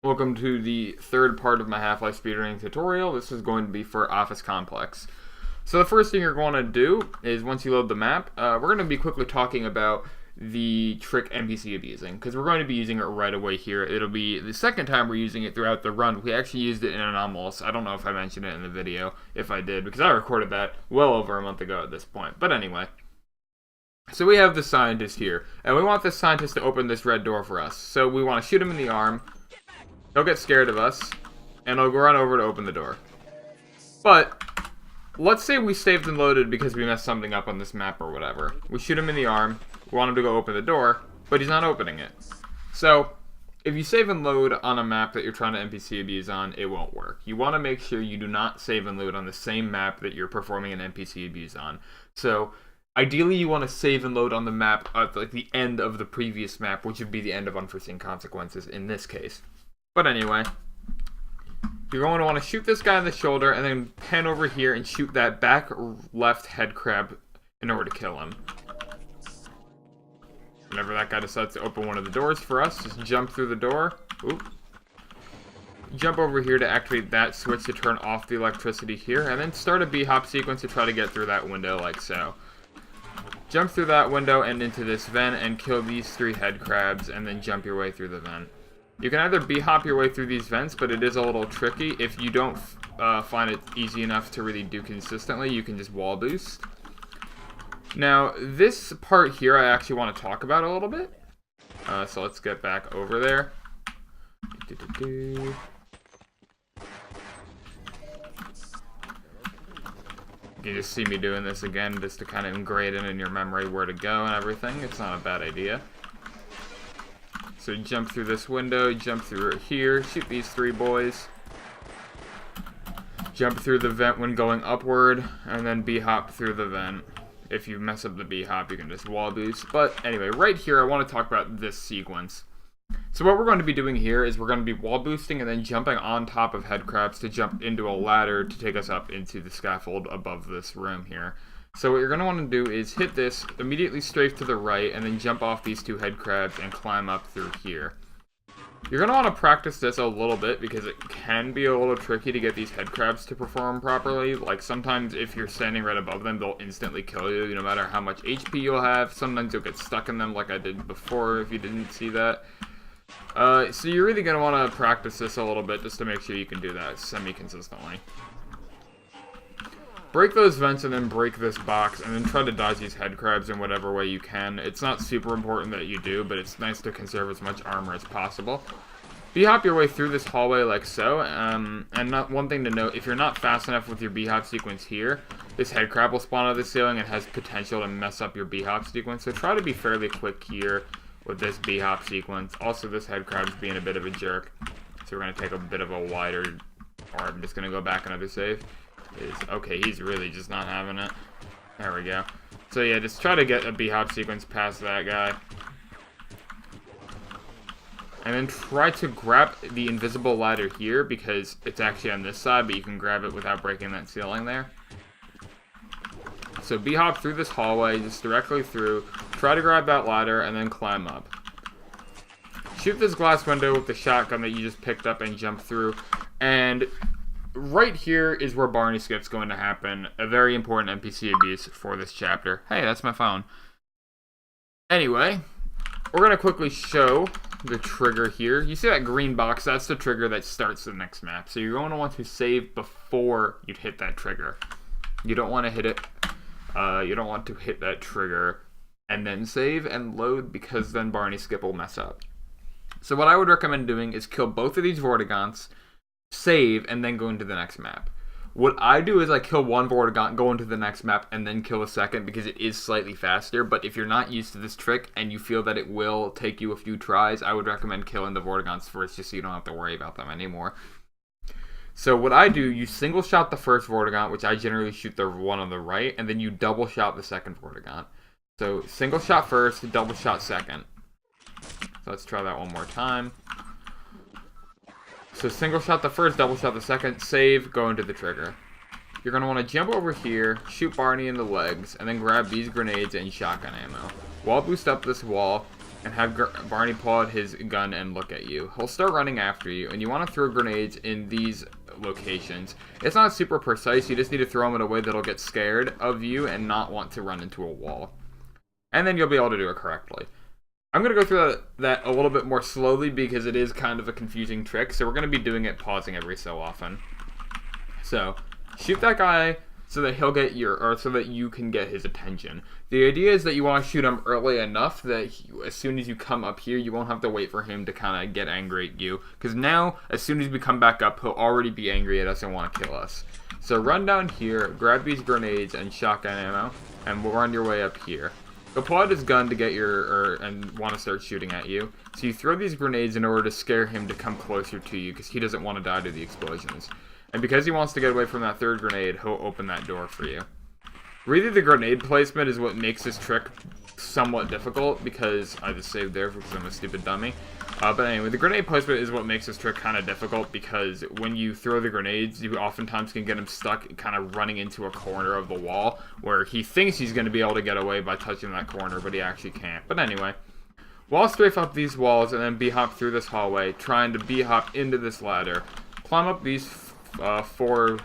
Welcome to the third part of my Half-Life speedrunning tutorial. This is going to be for Office Complex. So the first thing you're going to do is once you load the map, we're going to be quickly talking about the trick NPC abusing, because we're going to be using it right away here. It'll be the second time we're using it throughout the run. We actually used it in Anomalous. I don't know if I mentioned it in the video, if I did, because I recorded that well over a month ago at this point. But anyway. So we have the scientist here, and we want this scientist to open this red door for us. So we want to shoot him in the arm. He'll get scared of us, and he'll run over to open the door. But, let's say we saved and loaded because we messed something up on this map or whatever. We shoot him in the arm, we want him to go open the door, but he's not opening it. So, if you save and load on a map that you're trying to NPC abuse on, it won't work. You want to make sure you do not save and load on the same map that you're performing an NPC abuse on. So, ideally you want to save and load on the map at like the end of the previous map, which would be the end of Unforeseen Consequences in this case. But anyway, you're going to want to shoot this guy in the shoulder and then pan over here and shoot that back left head crab in order to kill him. Whenever that guy decides to open one of the doors for us, just jump through the door. Oop. Jump over here to activate that switch to turn off the electricity here, and then start a B-hop sequence to try to get through that window like so. Jump through that window and into this vent and kill these 3 head crabs, and then jump your way through the vent. You can either B-hop your way through these vents, but it is a little tricky. If you don't find it easy enough to really do consistently, you can just wall boost. Now, this part here I actually want to talk about a little bit. So let's get back over there. You can just see me doing this again just to kind of ingrain it in your memory where to go and everything. It's not a bad idea. So jump through this window, jump through here, shoot these 3 boys. Jump through the vent when going upward, and then B-hop through the vent. If you mess up the B-hop, you can just wall boost. But anyway, right here, I want to talk about this sequence. So what we're going to be doing here is we're going to be wall boosting and then jumping on top of head crabs to jump into a ladder to take us up into the scaffold above this room here. So what you're going to want to do is hit this, immediately strafe to the right, and then jump off these 2 head crabs and climb up through here. You're going to want to practice this a little bit because it can be a little tricky to get these head crabs to perform properly. Like sometimes if you're standing right above them, they'll instantly kill you no matter how much HP you'll have. Sometimes you'll get stuck in them like I did before if you didn't see that. So you're really going to want to practice this a little bit just to make sure you can do that semi-consistently. Break those vents and then break this box and then try to dodge these head crabs in whatever way you can. It's not super important that you do, but it's nice to conserve as much armor as possible. B-hop your way through this hallway like so, and one thing to note, if you're not fast enough with your B-hop sequence here, this head crab will spawn out of the ceiling and has potential to mess up your B-hop sequence, so try to be fairly quick here with this B-hop sequence. Also, this head crab's being a bit of a jerk, so we're going to take a bit of a wider, or I'm just going to go back another save. Okay, he's really just not having it. There we go. So yeah, just try to get a B-hop sequence past that guy. And then try to grab the invisible ladder here because it's actually on this side, but you can grab it without breaking that ceiling there. So B-hop through this hallway, just directly through. Try to grab that ladder and then climb up. Shoot this glass window with the shotgun that you just picked up and jump through. And right here is where Barney skip's going to happen. A very important NPC abuse for this chapter. Hey, that's my phone. Anyway, we're going to quickly show the trigger here. You see that green box? That's the trigger that starts the next map. So you're going to want to save before you hit that trigger. You don't want to hit it. You don't want to hit that trigger and then save and load because then Barney skip will mess up. So what I would recommend doing is kill both of these Vortigaunts, save, and then go into the next map. What I do is I kill one Vortigaunt, go into the next map, and then kill a second because it is slightly faster. But if you're not used to this trick and you feel that it will take you a few tries, I would recommend killing the Vortigaunts first just so you don't have to worry about them anymore. So what I do, you single shot the first Vortigaunt, which I generally shoot the one on the right, and then you double shot the second Vortigaunt. So single shot first, double shot second. So let's try that one more time. So single shot the first, double shot the second, save, go into the trigger. You're going to want to jump over here, shoot Barney in the legs, and then grab these grenades and shotgun ammo. Wall boost up this wall, and have Barney pull out his gun and look at you. He'll start running after you, and you want to throw grenades in these locations. It's not super precise, you just need to throw them in a way that'll get scared of you and not want to run into a wall. And then you'll be able to do it correctly. I'm going to go through that a little bit more slowly because it is kind of a confusing trick, so we're going to be doing it pausing every so often. So, shoot that guy so that he'll get so that you can get his attention. The idea is that you want to shoot him early enough that as soon as you come up here, you won't have to wait for him to kind of get angry at you. Because now, as soon as we come back up, he'll already be angry at us and want to kill us. So run down here, grab these grenades and shotgun ammo, and we'll run your way up here. He'll pull out his gun to get and want to start shooting at you. So you throw these grenades in order to scare him to come closer to you because he doesn't want to die to the explosions. And because he wants to get away from that third grenade, he'll open that door for you. Really, the grenade placement is what makes this trick somewhat difficult because I just saved there because I'm a stupid dummy. But anyway, the grenade placement is what makes this trick kind of difficult because when you throw the grenades, you oftentimes can get him stuck kind of running into a corner of the wall where he thinks he's going to be able to get away by touching that corner, but he actually can't. But anyway, wall strafe up these walls and then b-hop through this hallway, trying to b-hop into this ladder. Climb up these four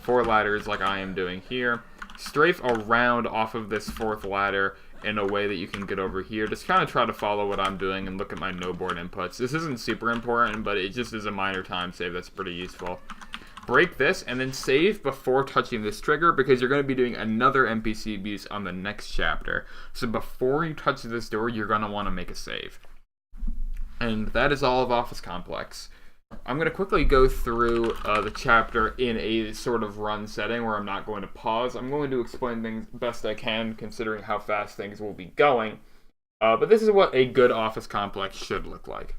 ladders like I am doing here. Strafe around off of this fourth ladder in a way that you can get over here. Just kind of try to follow what I'm doing and look at my no board inputs. This isn't super important, but it just is a minor time save that's pretty useful. Break this and then save before touching this trigger because you're going to be doing another NPC abuse on the next chapter. So before you touch this door, you're going to want to make a save. And that is all of Office Complex. I'm going to quickly go through the chapter in a sort of run setting where I'm not going to pause. I'm going to explain things best I can considering how fast things will be going. But this is what a good Office Complex should look like.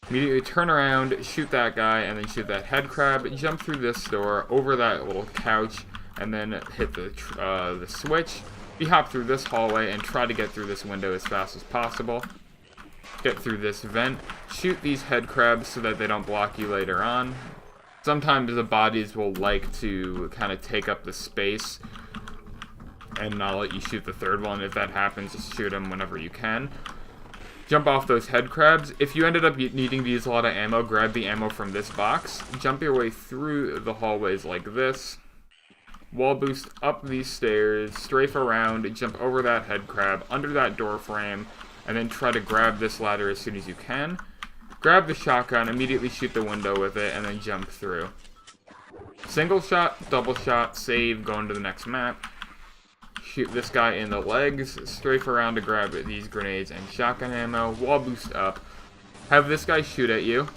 Immediately turn around, shoot that guy, and then shoot that head crab. Jump through this door, over that little couch, and then hit the switch. You hop through this hallway and try to get through this window as fast as possible. Get through this vent, shoot these head crabs so that they don't block you later on. Sometimes the bodies will like to kind of take up the space and not let you shoot the third one. If that happens, just shoot them whenever you can. Jump off those head crabs. If you ended up needing to use a lot of ammo, grab the ammo from this box. Jump your way through the hallways like this. Wall boost up these stairs, strafe around, jump over that head crab, under that door frame, and then try to grab this ladder as soon as you can. Grab the shotgun, immediately shoot the window with it, and then jump through. Single shot, double shot, save, go into the next map. Shoot this guy in the legs, strafe around to grab these grenades and shotgun ammo, wall boost up. Have this guy shoot at you.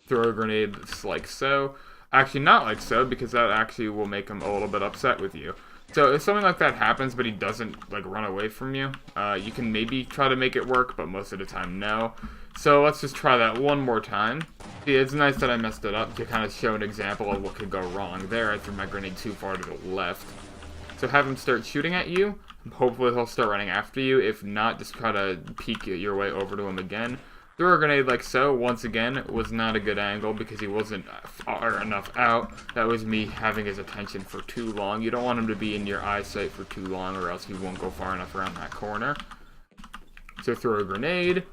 Throw a grenade like so. Actually, not like so, because that actually will make him a little bit upset with you. So if something like that happens, but he doesn't like run away from you, you can maybe try to make it work, but most of the time, no. So let's just try that one more time. See, it's nice that I messed it up to kind of show an example of what could go wrong. There, I threw my grenade too far to the left. So have him start shooting at you. Hopefully he'll start running after you. If not, just try to peek your way over to him again. Throw a grenade like so. Once again, it was not a good angle because he wasn't far enough out. That was me having his attention for too long. You don't want him to be in your eyesight for too long or else he won't go far enough around that corner. So throw a grenade.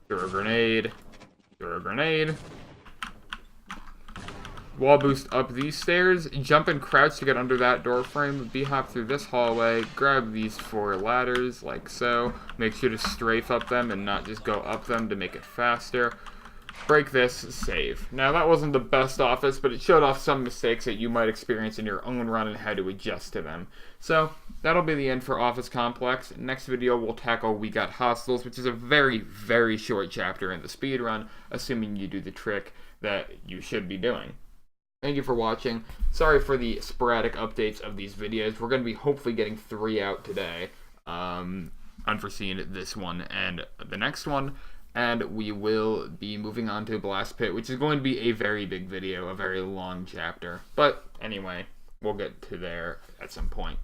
Throw a grenade. Throw a grenade. Wall boost up these stairs. Jump and crouch to get under that door frame. B-hop through this hallway. Grab these 4 ladders like so. Make sure to strafe up them and not just go up them to make it faster. Break this, save. Now that wasn't the best Office, but it showed off some mistakes that you might experience in your own run and how to adjust to them. So that'll be the end for Office Complex. Next video we'll tackle We Got Hostiles, which is a very, very short chapter in the speedrun, assuming you do the trick that you should be doing. Thank you for watching. Sorry for the sporadic updates of these videos. We're going to be hopefully getting 3 out today. Unforeseen this one and the next one. And we will be moving on to Blast Pit, which is going to be a very big video, a very long chapter. But anyway, we'll get to there at some point.